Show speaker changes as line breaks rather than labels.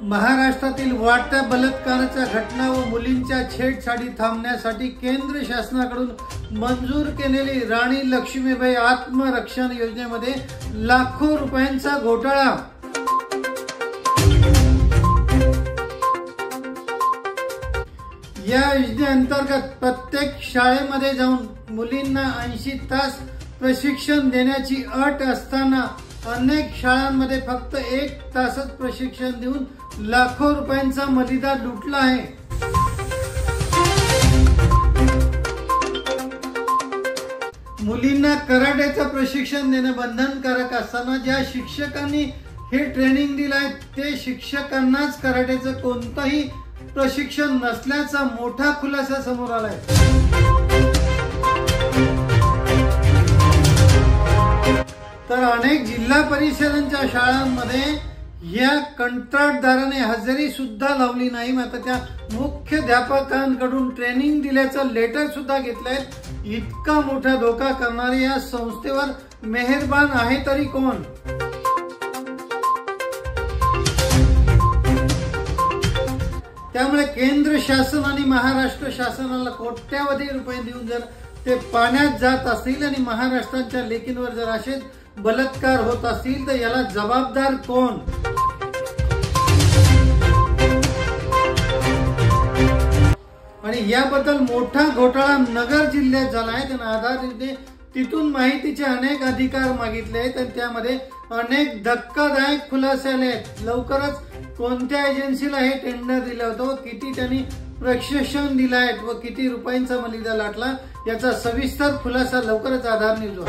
महाराष्ट्रातील वाढत्या बलात्काराच्या घटना व मुलींच्या छेडछाडी थांबण्यासाठी केंद्र शासनाकडून मंजूर केलेली राणी लक्ष्मीबाई आत्मरक्षण योजनेमध्ये लाखो रुपयांचा घोटाळा। या योजनेअंतर्गत प्रत्येक शाळेमध्ये जाऊन मुलींना 80 तास प्रशिक्षण देण्याची अट असताना अनेक शाळांमध्ये फक्त 1 तासच प्रशिक्षण देऊन लाखो रुपयांचा मलिदा लुटला आहे। मुलींना कराटेचं प्रशिक्षण देणे बंधनकारक असताना ज्या शिक्षकांनी हे ट्रेनिंग दिलं आहे ते शिक्षकांनाच कराटेचं कोणतंही प्रशिक्षण नसल्याचा मोठा खुलासा समोर आलाय। तर अनेक जिल्हा परिषदांच्या शाळांमध्ये या कंत्राटदाराने हजेरी सुद्धा लावली नाही, मात्र त्या मुख्याध्यापकांकडून ट्रेनिंग दिल्याचं लेटर सुद्धा घेतलंय। इतका मोठा धोका करणारी या संस्थेवर मेहरबान आहे तरी कोण? त्यामुळे केंद्र शासन आणि महाराष्ट्र शासनाला कोट्यावधी रुपये देऊन जर ते पाण्यात जात असतील आणि महाराष्ट्राच्या लेकींवर जर असेच बलात्कार होत असतील तर याला जबाबदार कोण? आणि याबद्दल मोठा घोटाळा नगर जिल्ह्यात झाला आहे। त्यांना आधार तिथून माहितीचे अनेक अधिकार मागितले आहेत आणि त्यामध्ये अनेक धक्कादायक खुलासे आले आहेत। लवकरच कोणत्या एजन्सीला हे टेंडर दिलं होतं व किती त्यांनी प्रशिक्षण दिलं आहे व किती रुपयांचा मलिदा लाटला याचा सविस्तर खुलासा लवकरच आधार न्यूजवर।